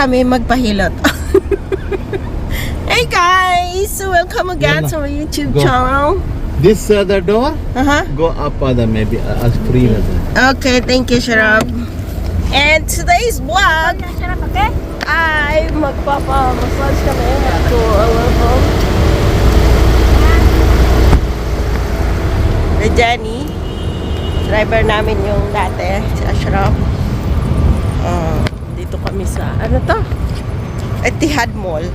kami magpahilot. Hey guys! Welcome again to my YouTube channel. This other door, Uh-huh. go up other maybe as free other. Okay, thank you, Sharab. And today's vlog ay magpapa-massage kami to our home. The Jenny, driver namin yung dati, si Ashraf. Dito kami sa, ano to? Etihad Mall.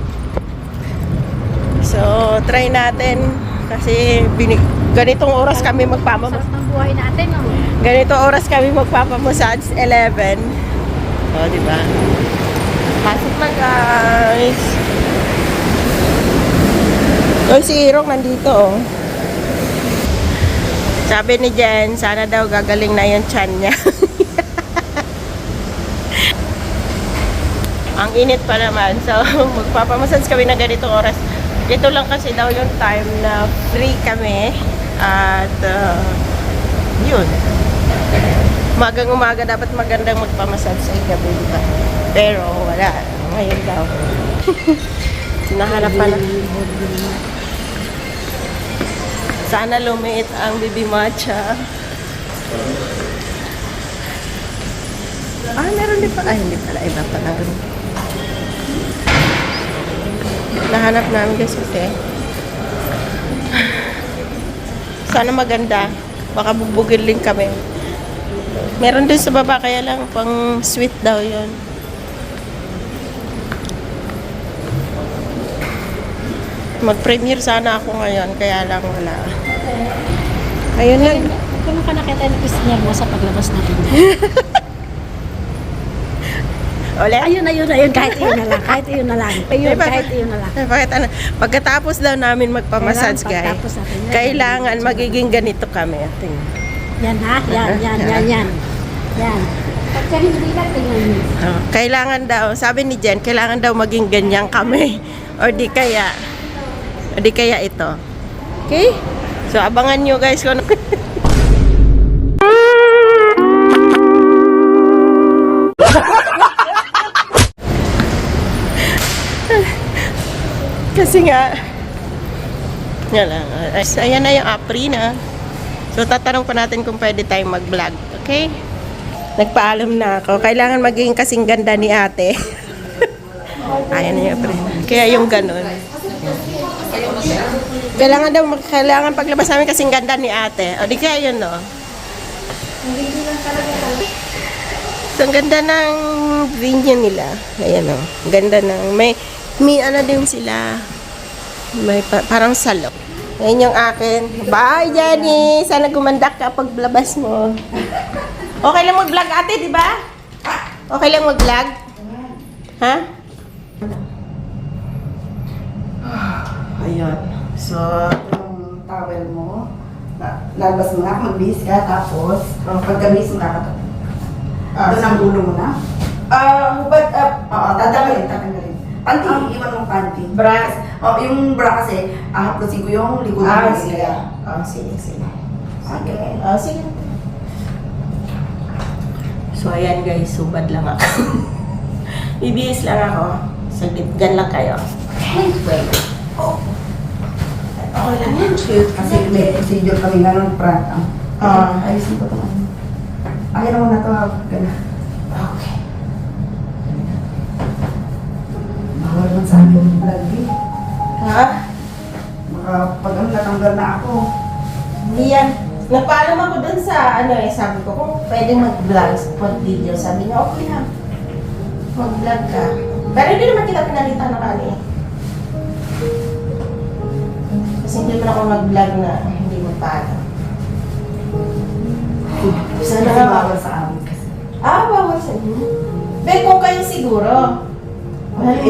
So, try natin kasi ganitong oras kami magpapamassage. Sarap ng buhay natin, no? Ganitong oras kami magpapamassage, 11. O, diba? Pasok na, guys. O, si Irong nandito, oh. Sabi ni Jen, sana daw gagaling na yung tiyan niya. Ang init pa naman. So, magpapamassage kami na ganitong oras. Ito lang kasi daw yung time na free kami. At, yun. Umagang umaga dapat magandang magpamassage sa gabi, diba? Pero, wala. Ngayon daw. Nahanap pa na. Sana lumiit ang Bibi Matcha. Meron din pa. Hindi pala. Iba pala. Nahanap namin kasi. Sana maganda. Baka bubugil din kami. Meron din sa baba. Kaya lang pang sweet daw yon. Mag-premiere sana ako ngayon. Kaya lang wala. Ayun lang. Kung ka nakita ng pisnyer mo sa paglabas natin. Ulit? Ayun, kahit iyon na lang. Kahit iyon na lang. Kahit iyon na lang. Bakit ano? Pagkatapos daw namin magpamassage, guys, Pagkatapos natin yan. kailangan magiging ganito kami. Tingnan. Yan ha? Yan. Pagka hindi lang, tingnan mo. Kailangan daw, sabi ni Jen, kailangan daw maging ganyan kami. O di kaya ito. Okay? So, abangan nyo, guys, kung kasi nga yan lang. Ayan na yung Apri na. So tatanong pa natin kung pwede tayong mag-vlog. Okay? Nagpaalam na ako. Kailangan maging kasing ganda ni ate. Ayan na yung Apri na. Kaya yung ganun. Kailangan paglabas namin kasing ganda ni ate. O di kaya yun, no? So ang ganda ng venue nila. Ayan, no? Ganda ng may ano din sila. May parang salon. Ayan yung akin. Bye, Jenny! Sana gumandak ka paglabas mo. Okay lang mag-vlog, ate, di ba? Okay lang mag-vlog? Ha? Ayun. So, yung towel mo, lalabas mo na, magbihis ka, tapos, pagkabihis mo kakatot. Doon ang ulo mo na. Hubad up. Oo, tatanggalin. Panty, iwan mong panty. Bra. Yung bra kasi, haplosin ko yung likuran mo. Sige. Sige. Okay. Sige. So, ayan guys, subad lang ako. Bibihis lang ako. Saglit, gan lang kayo. Wait. Okay lang yan. Kasi may procedure kami nga ng prat. Ayusin ko ito. Ayaw mo na ito. Gana. Okay. Bawal man sa akin yung vlog eh. Ha? Baka pag natanggal na ako. Hindi yan. Nagpaalam ako dun sa, sabi ko, kung pwedeng mag-vlog, mag-video. Sabi niya, okay lang. Mag-vlog ka. Pero hindi naman kita pinalitan na kani. Kasi hindi naman ako mag-vlog na hindi magpaalam. Sana Sana bawal sa amin kasi. Bawal sa inyo. Be, kung kayo siguro.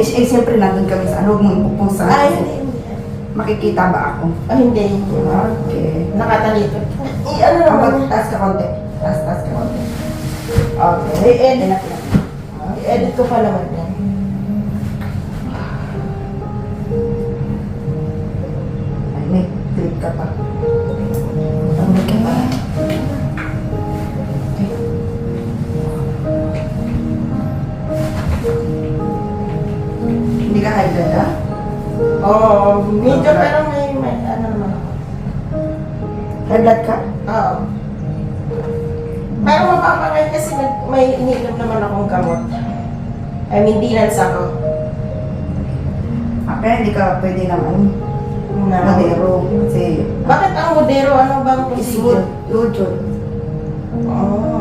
Siyempre nandun kami sa huwag mong ipupusa. Hindi. Makikita ba ako? Hindi. Okay. Nakatalito. Ano naman? Taas ka konti. Taas ka konti. Okay. I-edit. I-edit ko pa naman yan. Ay, may clip ka pa. Hindi ka high blood, ah? Oo, medyo pero may ano naman ako. High blood ka? Oo. Pero mapapangay kasi may ininom naman akong gamot. I mean, maintenance ako. Kaya hindi ka pwede naman Na, modero. Kasi, bakit ang modero? Ano bang procedure? Lujod. Oo.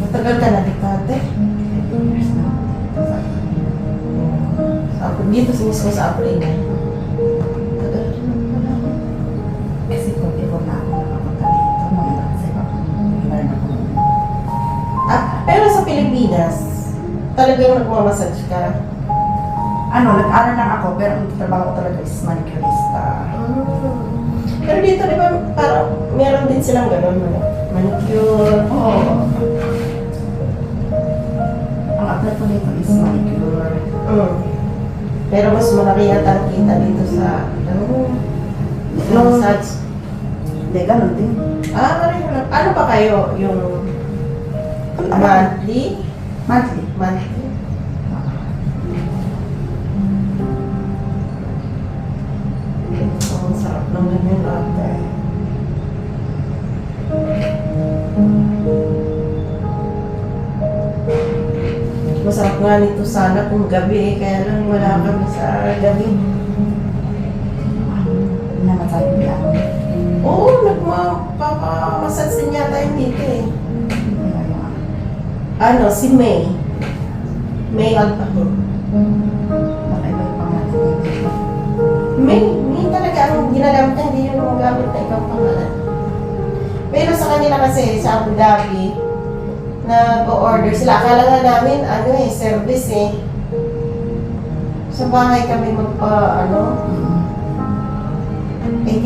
Matagal ka na dikate. Dito sa mismo sa April. Tagal rin pala. Kasi kung di ko na ako nakapunta dito, mga sa iba ko. Pero sa Pilipinas, talagang nagmamassage ka. Ano, nag-aral lang ako, pero ang trabaho ko talaga is manicurista. Pero dito, di ba, parang meron din silang gano'n, manicure. Oo. Ang apply ko dito is manicure. Pero mas malaki yata ang kita dito sa, massage. Hindi, ganun din. Pareho lang. Ano pa kayo? Yung monthly? Monthly. Monthly. Ang sarap ng ganyan ate. Masarap nga nito sana kung gabi kaya lang wala kami sa gabi. Namatay ko yan. Oo, nagmapapamassage din yata yung dito eh. Ano, si May. May Alpahin. Nakaiba yung pangalan niya. May talaga ang ginagamit niya, hindi yung gumagamit na ibang pangalan. Pero sa kanila kasi, sa Abu Dhabi, nag-order sila. Akala nga namin, service eh. Sa bahay kami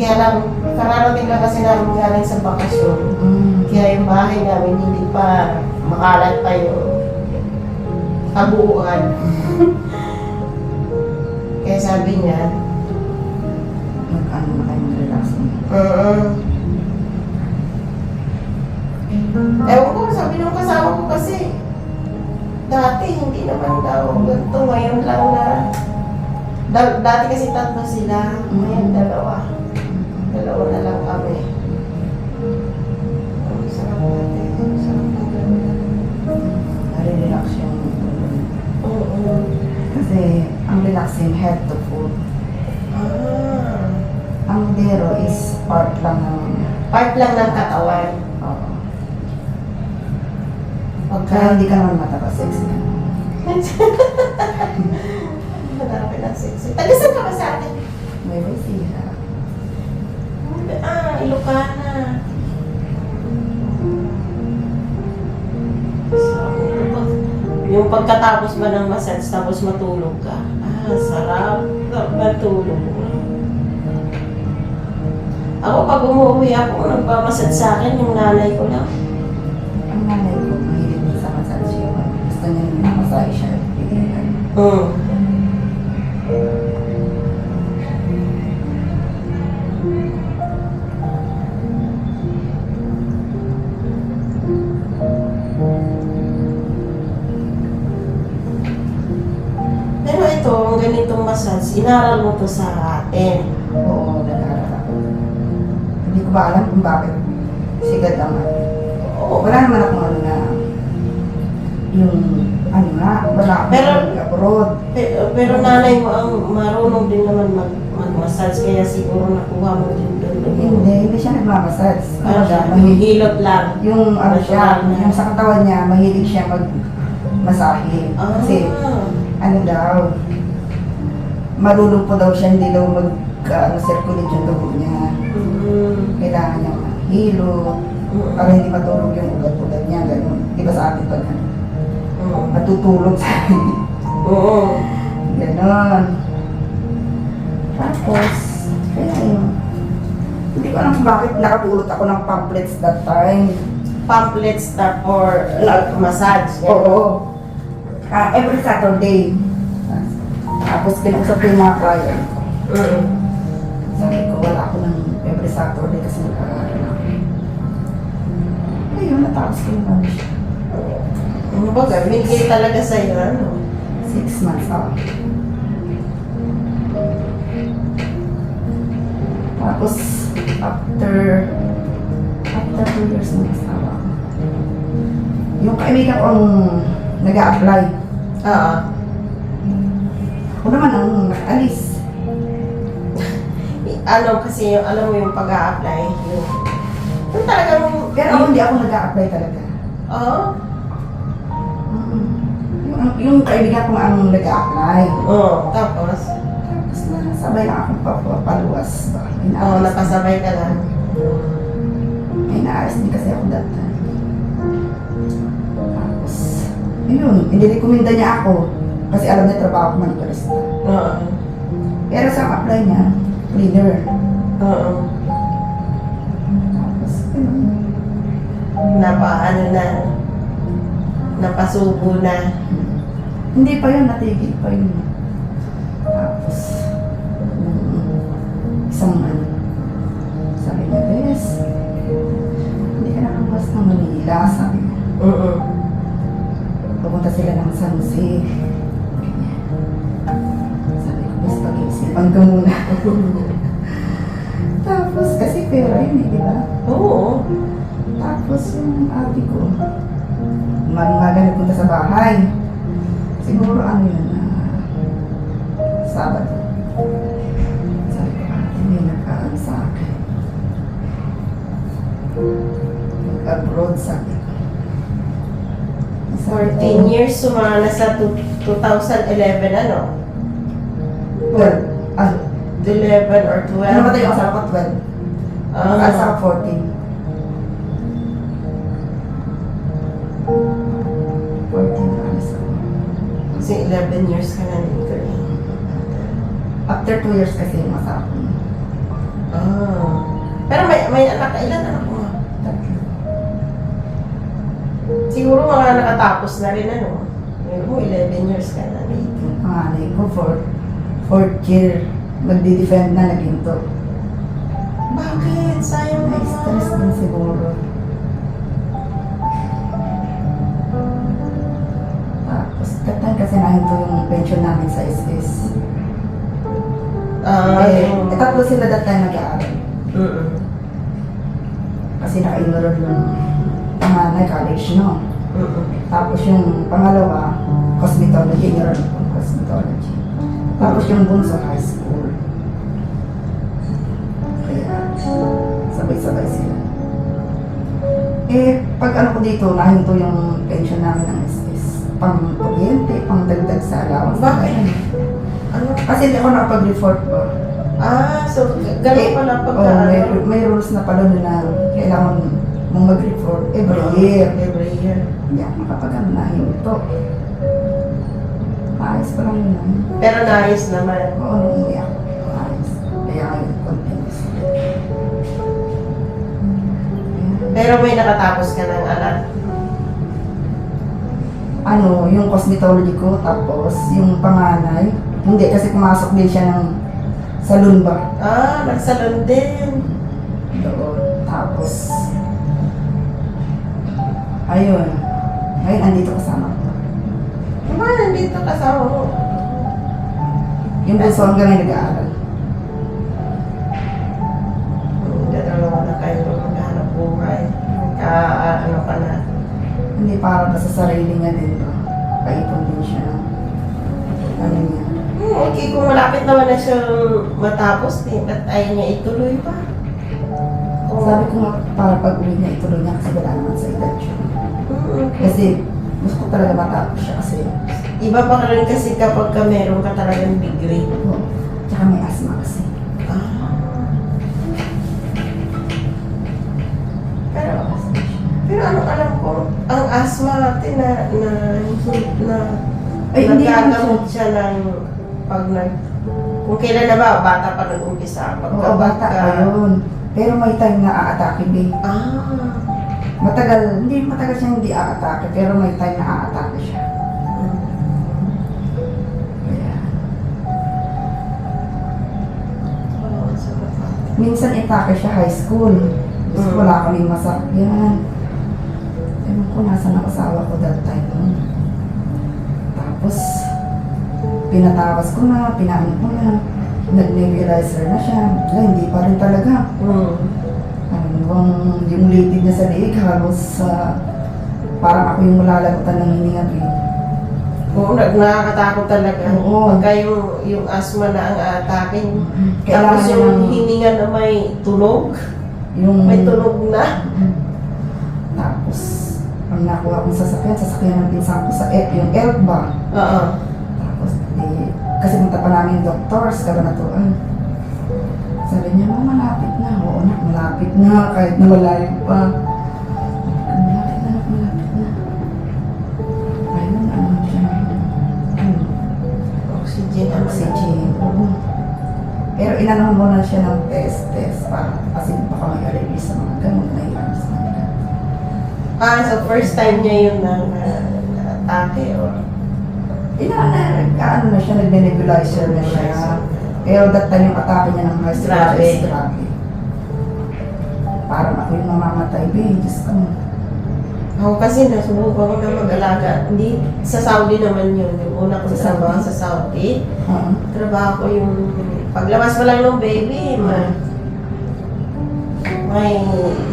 kaya lang, kararating lang kasi namin galing sa bakasyon. Kaya yung bahay namin hindi pa makalat pa yung kabuuan. Kaya sabi niya, Mag-ano na kayo relaxing. Ewan ko, sabi nung kasama ko kasi, dati hindi naman daw ganito, ngayon lang na, dati kasi 3 sila, ngayon 2. 2 na lang kami. Ang sarap natin, ang sarap ng gano'n. Nare-relax yung Oo. kasi ang relaxing head to foot. Ang dero is part lang ng Part lang ng katawan. oo. Pagka, Kaya hindi ka naman matapasex na. Hanapin ang sexy. Taga-saan ka ba sa atin? May siya. Ilocana. Sarap. Yung pagkatapos ba ng massage, tapos matulog ka. Sarap. Sarap matulog. Ako pag umuwi ako, nagpamassage sa akin, yung nanay ko lang. Ang nanay ko, mahilig din sa massage yun. Gusto niya nung namassage siya. Pero ito, ang ganitong massage, inaral mo to sa atin. Oo, nag-aaral ako. Hindi ko ba alam kung bakit sigad ang ano. Oo. Wala naman akong ano na yung ano nga, wala akong Pero- abroad. Pero nanay mo ang marunong din naman mag-massage, kaya siguro nakuha mo din doon. Hindi siya nagmamassage. Ano siya, Mahilig. hilot lang. Yung ano siya, Natural na. yung sa katawan niya, mahilig siya mag-masahe. Kasi ano daw, marunong po daw siya, hindi daw mag-circulate yung dugo niya. Kailangan niya mahilo, para hindi matulog yung ugat-ugat niya, gano'n. Di ba sa atin pag matutulog sa akin? Oo. Gano'n. Tapos, kaya yun. Hindi ko alam kung bakit nakapulot ako ng pamphlets that time. pamphlets na for massage. Oo. Every Saturday. Tapos kinusap ko yung mga client ko. Sabi ko, wala ako ng every Saturday kasi nag-aaral ako. Ayun, natapos ko yung ano siya. Ano ba, binigay talaga sa'yo, ano? 6 months ako. Tapos, after 2 years na asawa ko. Yung kaibigan ko ang nag-a-apply. Oo. Ako naman ang nakalis. Ano kasi yung, alam mo yung pag-a-apply, yung talagang, Pero ako hindi ako nag-a-apply talaga. oo? Yung kaibigan ko ang nag-a-apply. Oo, tapos, Tapos sabay lang akong papaluwas ba. oo, napasabay ka lang. May naayos din kasi ako that time. Tapos, yun, inirekomenda niya ako. Kasi alam niya trabaho ko manikurista. Oo. Pero sa apply niya, cleaner. Oo. Tapos, yun. Ano na, napasubo na. Hindi pa yun, natigil pa yun. Tapos, isang ano, sabi niya, Bes, hindi ka nakabukas ng Manila, sabi niya. Oo. Pupunta sila ng San Jose. Sabi ko, Bes, pag-iisipan ka muna. Tapos, kasi pera yun eh, di ba? Oo. Tapos yung ate ko, umaga nagpunta sa bahay. Siguro ano yun, Sabado. Sabi ko, ate, may nagkaan sa akin. Nag-abroad, sabi ko. 14 years, sumana sa 2011, ano? Well, ano? 11 or 12? Ano ba tayo kasama ko? 12. Kasama ko 14. 14 alas ako. Kasi 11 years ka na dito eh. After 2 years kasi yung asawa ko. Ah. Pero may anak ka, ilan anak mo? Tatlo. Siguro mga nakatapos na rin ano. Ngayon mo, 11 years ka na dito. Yung panganay ko for 4th year, magdi-defend na naghinto. Bakit? Sayang May stress naman. din siguro. Tapos, katan kasi nahinto yung pension namin sa SS. Tatlo sila that time nag-aaral. Mm-mm. Kasi naka-enroll yung panganay college, no? Mm-mm. Tapos yung pangalawa, cosmetology, enroll ko cosmetology. Tapos yung bunso, high school. Kaya, sabay-sabay sila. Pag ano ko dito, nahinto yung pension namin ng SS. Pang-oriente, pang-dagdag sa allowance. Bakit? Ano? Kasi hindi ako nakapag-report ba? So, ganun pala pagka may rules na pala doon na kailangan mong mag-report every year. Every year. Hindi ako makapag-ano na hinto. Maayos pa lang yun. Pero nice naman. Oo, umuwi ako. Maayos. Kaya ngayon, continuous. Pero may nakatapos ka ng anak. Ano, yung cosmetology ko, tapos yung panganay, hindi kasi pumasok din siya ng salon ba? Nagsalon din. Doon. Tapos, ayun. Ngayon, andito kasama ko. Diba, nandito kasama mo? Yung bunso hanggang ngayon nag-aaral. Dalawa na kayo maghanap buhay. Ano ka na. Hindi para ba sa sarili niya din ba? Paipon din siya ng ano niya. Okay, kung malapit naman na siyang matapos, ba't ayaw niya ituloy pa? Sabi ko nga, para pag-uwi niya, ituloy niya kasi wala naman sa edad siya. Okay. Kasi gusto ko talaga matapos siya kasi Iba pa ka rin kasi kapag ka meron ka talagang degree. tsaka may asthma kasi. Pero ano alam ko, ang asthma natin na Ay, hindi nagagamot siya ng kung kailan na ba, bata pa nag-umpisa. Oo, bata pa yun. Pero may time na aatake din. hindi matagal siya hindi aatake, pero may time na aatake siya. Kaya, minsan itake siya high school. Gusto wala kaming masakyan. Ewan ko, nasa asawa ko that time nun. Tapos, pinatawas ko na, pinaano ko na. Nag-nebulizer na siya. Wala, hindi pa rin talaga. Yung litid niya sa liig, halos parang ako yung malalagutan ng hininga. Oo, nakakatakot talaga. Oo. Pagka yung asthma na ang atake. Kailangan Tapos niya yung ng- hininga na may tunog. May tunog na. Tapos, ang nakuha kong sasakyan ng pinsan ko sa yung ELF ba? Oo. Tapos, kasi punta pa namin yung doctors, kabanatuan. Sabi niya, "Mama, malapit na." Oo, anak, malapit na, kahit na malayo pa. Malapit na, anak, malapit na. Ayun, ano siya. Oxygen. Oxygen. Oo. Pero inanahan mo na siya ng test para kasi baka may allergy sa mga gamot na ilan sa kanila. So first time niya yun na atake or Ano na siya, nagne-nebulizer na siya. Pero that time yung atake niya ng high school Grabe. is grabe. Parang ako yung mamamatay, babe. Diyos ko. ako kasi nasubukan ko na mag-alaga. Hindi, sa Saudi naman yun. Yung una ko Sa trabaho Saudi? sa Saudi. Oo. Trabaho ko yung paglabas pa lang ng baby. May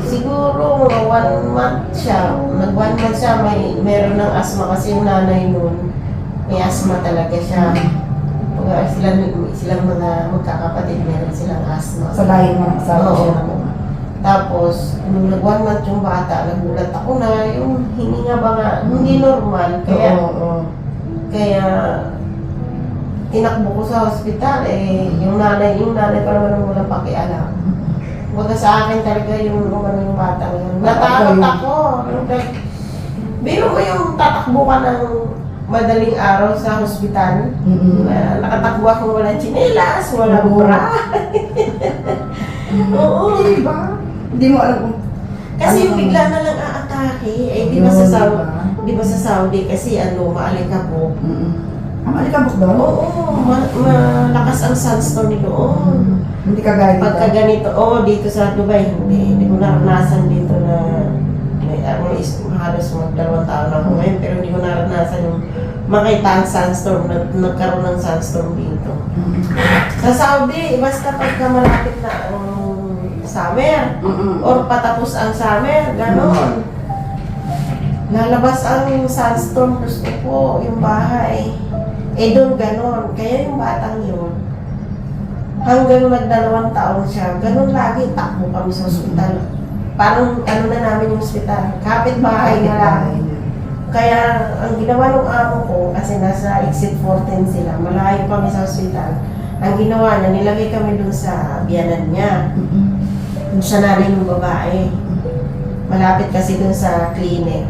siguro 1 month siya. Nag 1 month siya, meron ng asthma kasi yung nanay nun. May asthma talaga siya. Silang mga magkakapatid, meron silang asthma. Sa lahin mo ng asawa Oo. siya. Tapos, nung nag 1 month yung bata, nagulat ako na yung hininga ba nga, hindi normal. Kaya tinakbo ko sa hospital, yung nanay pa naman ang walang pakialam. Baga sa akin talaga yung bata ngayon. Natakot ako. Biro mo yung tatakbo ka ng madaling araw sa hospital. Nakatakbo ako walang tsinelas, walang Oo. bra. Oo. Hindi ba? Hindi mo alam kung... Kasi ano yung ang- bigla na lang aatake. Di ba sa Yun, Saudi, diba? di ba sa Saudi kasi maalikabok. Ang alikabok doon? Oo, malakas ang sunstorm doon. Hindi ka gaya dito? Pagka ganito, dito sa Dubai, hindi ko naranasan dito na halos mag-2 taon ako ngayon, pero hindi ko naranasan yung makita ang sunstorm, nagkaroon ng sunstorm dito. Sa Saudi, basta pagka malapit na ang summer, or patapos ang summer, gano'n. Lalabas ang sunstorm, gusto ko, yung bahay. Doon gano'n. Kaya yung batang yun, hanggang nag-2 taon siya, gano'n lagi, takbo kami sa ospital. Parang ano na namin yung ospital, kapit-bahay na lang. Kaya ang ginawa ng amo ko, kasi nasa exit 14 sila, malayo kami sa ospital, ang ginawa niya, nilagay kami dun sa biyanan niya. Dun siya namin yung babae. Malapit kasi dun sa clinic.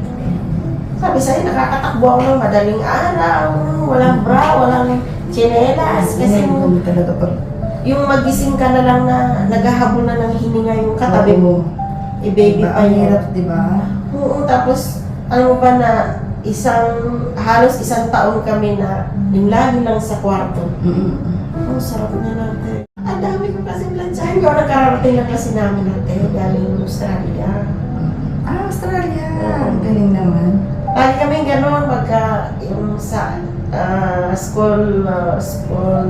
Sabi sa'yo, nakakatakbo ako ng madaling araw, walang bra, walang tsinelas. Kasi talaga pag... yung magising ka na lang na naghahabol na ng hininga yung katabi mo. I-baby pa Ang yun. hirap, di ba? Oo, tapos ano ba na halos 1 taon kami na yung lagi lang sa kwarto. Ang sarap na natin. Ang dami ko kasi planchahin. Yung nakarating na kasi namin natin galing Australia. Australia. Galing naman. Lagi kami gano'n pagka yung sa school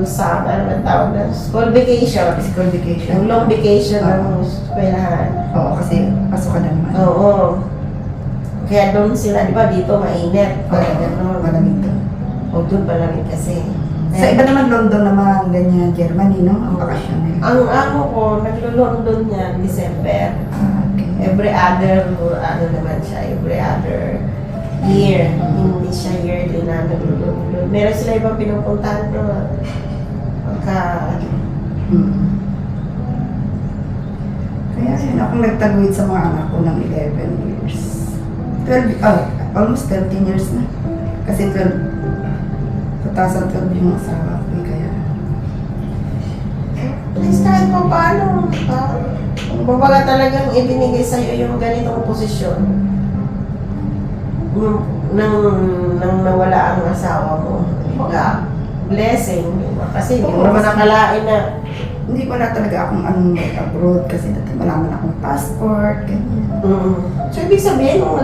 summer, ang tawag na, school vacation. School vacation. Yung long vacation ng eskwelahan. Oo, kasi pasok ka na naman. Oo. Kaya doon sila, di ba, dito mainit. Kaya gano'n. Malamig doon. O doon palamig kasi. Sa iba naman, London naman, ganyan, Germany, no? Ang bakasyon nila. Ang amo ko, naglo-London yan, December. Okay. Every other, naman siya, every other year. Hindi siya yearly na naglo-London. Meron sila ibang pinupuntahan na pagka, Kaya yun, ako nagtaguyod sa mga anak ko ng 11 years. 12, almost 13 years na. Kasi 2012 yung asawa ko, kaya... please kahit pa paano, Kumbaga talagang ibinigay sa'yo yung ganitong posisyon. Nang nawala ang asawa mo. Kumbaga, blessing. Diba? Kasi hindi mo naman nakalain na Hindi wala talaga akong anong mag-abroad kasi dati wala man akong passport, ganyan. So, ibig sabihin, nung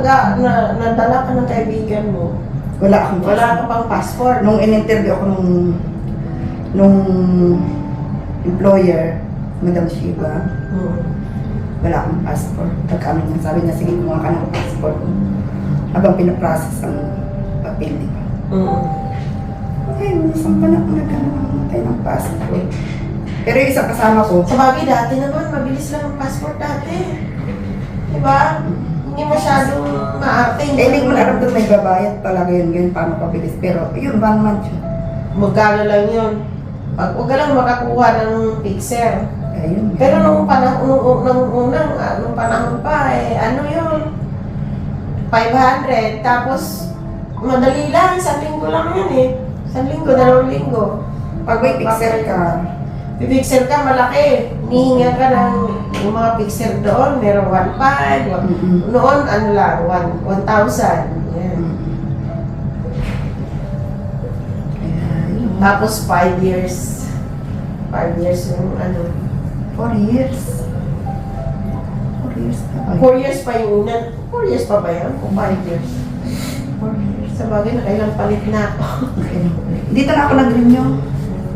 nadala ka ng kaibigan mo, Wala akong wala ka pang passport. Nung in-interview ako nung employer, Madam Shiva, wala akong passport. Pagka ano, sabi niya, sige, kumuha ka ng passport. Habang pinaprocess ang papel, di ba? Ay, isang panahon nagkaroon tayo ng passport. Pero yung isang kasama ko, Sa bagay, dati naman, mabilis lang ang passport dati. Diba? Hindi masyadong maarte. hindi ko na alam doon may babayad talaga yun, ganyan, paano pabilis. Pero yun, 1 month yun. Magkano lang yun. Huwag ka lang makakuha ng fixer. Ayun. Pero nung panahon pa, ano yun? 500. Tapos, madali lang. 1 linggo lang yun eh. 1 linggo, 2 linggo. Pag may fixer ka, Pipixer ka, malaki. Nihinga ka ng yung mga pixer doon. Meron 1,500. Noon, ano lang, 1,000. Yan. Tapos 5 years. 5 years yung ano. 4 years. 4 years na ba? 4 years pa yung una. 4 years pa ba yan? O 5 years? 4 years. Sa bagay, nakailang palit na ako. Dito na ako nag-renew.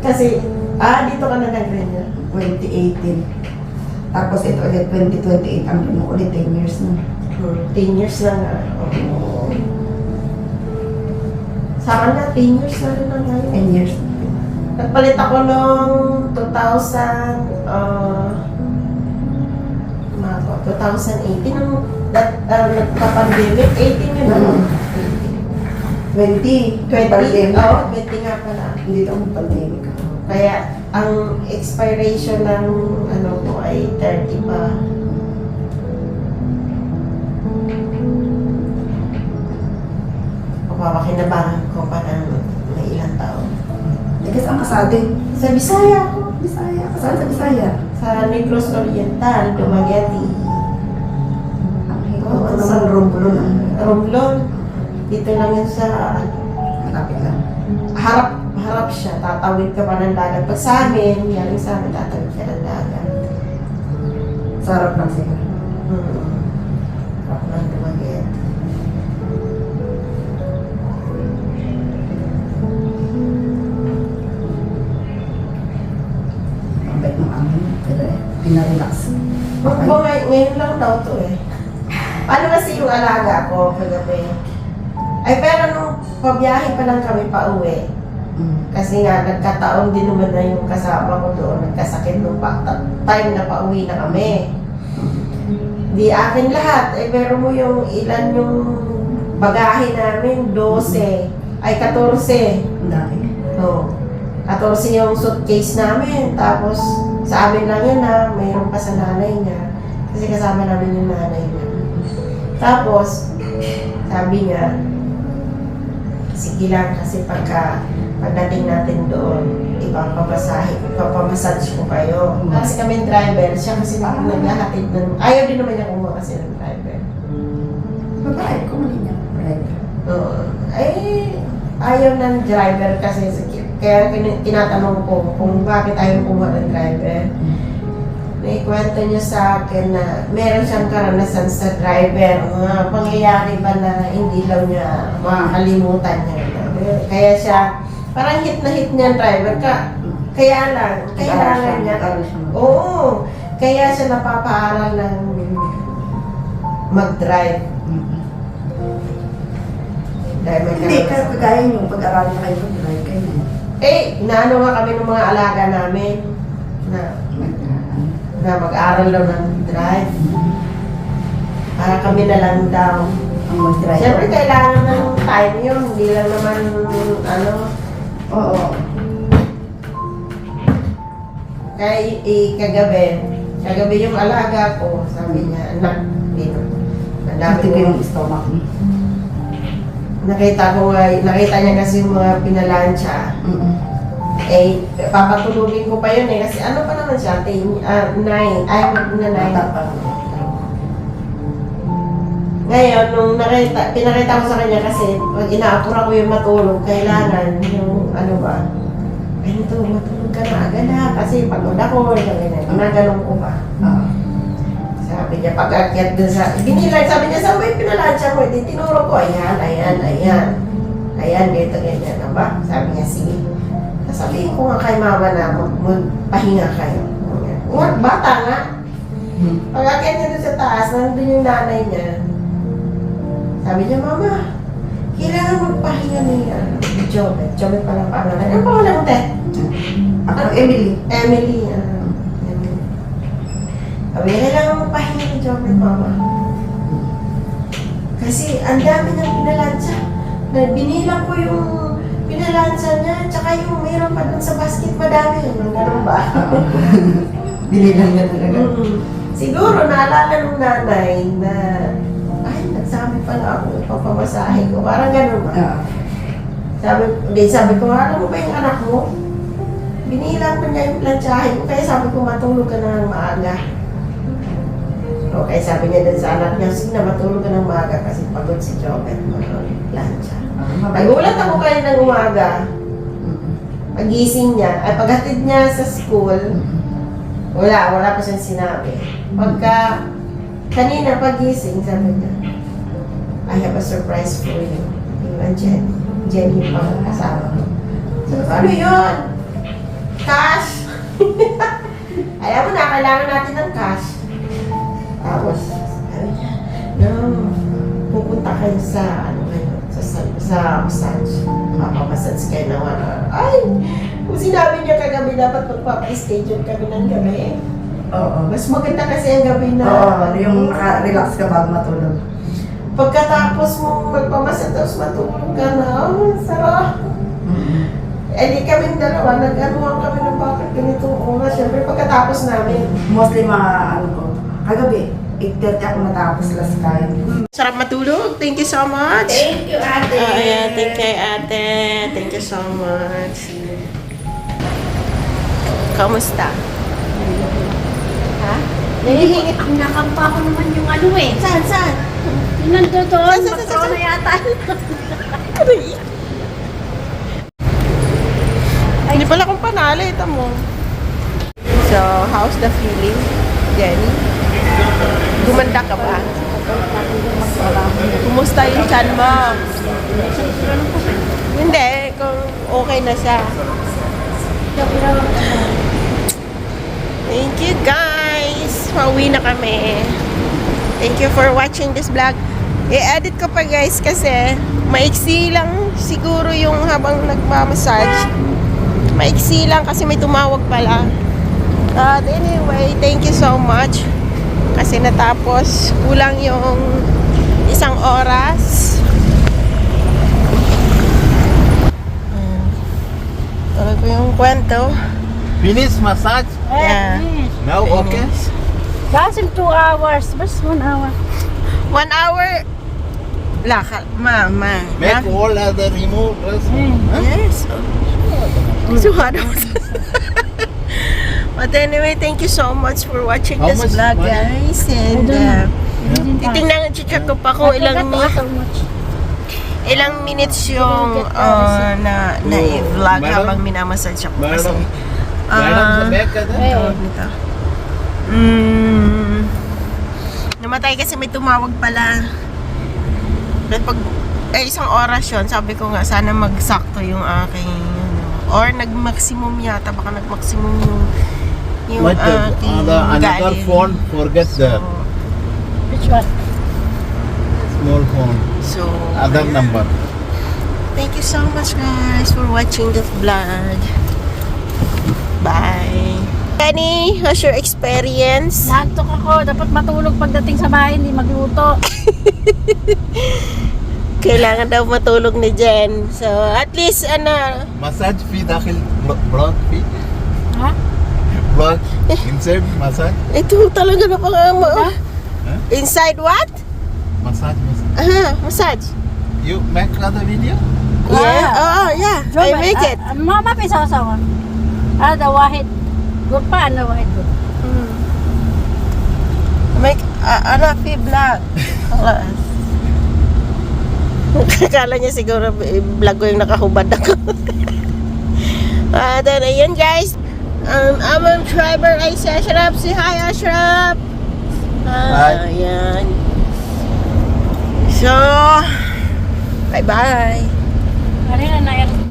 Kasi, dito ka na nag-renew. 2018. Tapos ito ulit 2028 ang renew ulit 10 years na. 10 years na nga. Oo. Sa akin na, 10 years na rin na ngayon. 10 years. Nagpalit ako noong 2018 nung nagka-pandemic. 18 yun ako. 20. 20? Pandemic. Oo, 20 nga pala. Hindi ito ang pandemic. Kaya, ang expiration ng ano ko ay 30 pa. Papakinabangan ko pa ng may ilang taon. Kasi ang kasado Sa Bisaya ako. Bisaya. Kasado sa Bisaya. Sa Negros Oriental, Dumaguete. Ang hito. Oo, Ano sa naman Romblon ang Romblon. Dito lang yun sa malapit lang. harap siya. Tatawid ka pa ng dagat. Pag sa amin, yaring sa amin, tatawid ka ng dagat. Sa harap lang siya. Harap ng Dumaguete. Ang bait ng amin. Pero pinarelax. Ngayon lang daw to eh. Paano kasi yung alaga ko kagabi? Ay, pero nung pabiyahe pa lang kami pa uwi, kasi nga nagkataon din naman na yung kasama ko doon, nagkasakit nung time na pauwi na kami. Di akin lahat, pero mo yung ilan yung bagahe namin, 12, ay 14. Ang dami. No. 14 yung suitcase namin, tapos sa amin lang yun na mayroon pa sa nanay niya. Kasi kasama namin yung nanay niya. Tapos, sabi niya, sige lang kasi pagdating natin doon, ipapamassage ko kayo. Kasi kami driver, siya kasi naghahatid ng, ayaw din naman niya kumuha kasi ng driver. Babae ko mali niya. Right. Oo. Ay, ayaw ng driver kasi, kaya tinatanong ko kung bakit ayaw kumuha ng driver. Naikwento niya sa akin na meron siyang karanasan sa driver. Mga pangyayari ba na hindi daw niya makakalimutan niya. Kaya siya, parang hit na hit niya ang driver ka. Kaya lang, kailangan niya. Oo, kaya siya napapaaral ng mag-drive. Dahil may Hindi, karanasan. kagaya niyo, pag-aralin kayo mag-drive kayo. Inaano nga kami ng mga alaga namin na mag-aral daw ng drive. Para kami na lang daw. Ang mag-drive. Siyempre, kailangan ng time yun. Hindi lang naman, Oo. Kaya kagabi yung alaga ko, sabi niya, anak, dito. Ang dami Dito ko. yung stomach mo. Nakita niya kasi yung mga pinalansya. Eh, papatulugin ko pa yun eh. Kasi ano pa naman siya, 9. Ay, mag-9. Ngayon, nung pinakita ko sa kanya kasi pag inaapura ko yung matulog, kailangan yung ano ba, ganito, matulog ka na agad ha, kasi pagod ako, ginaganon ko pa. Sabi niya, pag-akyat dun sa, binilag, sabi niya, saan ba yung pinalansya mo? Di tinuro ko, ayan, ayan, ayan. Ayan, dito, ganyan na ba? Sabi niya, sige. Sasabihin ko nga kay mama na magpahinga kayo. Bata nga. Pag-akyat niya dun sa taas, nandun yung nanay niya. Sabi niya, mama, kailangan magpahinga ni Jobet. Jobet pala pangalan. Ano pangalan mo, te? Ako, Emily. Emily. Emily. Sabi niya, kailangan magpahinga ni Jobet, mama. Kasi ang dami niyang pinalansya. Binilang ko yung pinalansya niya, tsaka yung mayroon pa dun sa basket, madami. Ganun ba? Binilang niya talaga. Siguro naalala nung nanay na nagsabi pala ako, ipapamasahe ko. Parang gano'n ba? Sabi ko, alam mo ba yung anak mo? Binilang ko niya yung plantsahe ko, kaya sabi ko, matulog ka na ng maaga. Okay, sabi niya din sa anak niya, sige na, matulog ka ng maaga kasi pagod si Jobet mag-plancha. Nagulat ako kayo ng umaga. Pagising niya, ay paghatid niya sa school, wala pa siyang sinabi. Pagka, kanina pagising, sabi niya, I have a surprise for you. Yung Jenny pang kasama ko. So, ano yun? Cash! Alam mo na, kailangan natin ng cash. Tapos, sabi niya, no, pupunta kayo sa, sa massage. Mapamassage kayo ng 1 hour. Ay! Kung sinabi niya kagabi, dapat magpapa-schedule kami ng gabi. Oo. Mas maganda kasi ang gabi na. Oo, yung relax ka bago matulog. Pagkatapos mong magpamassage, tapos matulog ka na. Oh, sarap. Eh di kami dalawa, nag-anuhan kami ng bakit ganitong oras. Siyempre pagkatapos namin. Mostly mga ano ko, kagabi, 8:30 ako natapos last time. Sarap matulog. Thank you so much. Thank you, ate. Ayan, thank you, ate. Thank you so much. Kamusta? Ha? Nahihingit. Ang nakampa ko naman yung ano eh. Saan? Yung nandun doon. Saan? Magkaroon na yata. Hindi pala akong panalo. Ito mo. So, how's the feeling, Jenny? Gumanda ka ba? Kumusta yung chan mo? Hindi, kung okay na siya. Thank you guys! Pauwi na kami. Thank you for watching this vlog. I-edit ko pa guys kasi maiksi lang siguro yung habang nagmamassage. Maiksi lang kasi may tumawag pala. But anyway, thank you so much. Kasi natapos, kulang yung 1 oras. Tuloy ko yung kwento. Finish massage? Yeah. Now okay? Kasi 2 hours. Bas 1 hour. 1 hour. Lakad. Mama. Make all other remove dress. Yes. So hard. But anyway, thank you so much for watching How this much vlog, money? guys. And titingnan, check ko pa kung ilang minutes yung na-vlog Madam? habang minamassage ako. Kasi, Madam, sa back ka na? tawag nito. Namatay kasi may tumawag pala. But pag 1 oras yun, sabi ko nga, sana magsakto yung aking, or nag-maximum yata, baka nag-maximum yung But aking another galing. phone, forget that. Which one? Small phone. So, Other number. thank you so much guys for watching the vlog. Bye. Penny, how's your experience? Nantok ako. Dapat matulog pagdating sa bahay, hindi magluto. Kailangan daw matulog ni Jen. So, at least, Massage fee dahil block fee. Ha? Block inside massage. ito talaga na pang Huh? inside what? Massage. Aha, massage. You make another video? Yeah. Oh, yeah. I make it. ما في صوصة هذا واحد قربان واحد Make ano fi vlog. Akala niya siguro vlog ko yung nakahubad ako. Then ayun guys. I'm driver ay si Ashraf. Si hi Ashraf. Hi. Ayan. So, bye-bye. Ano na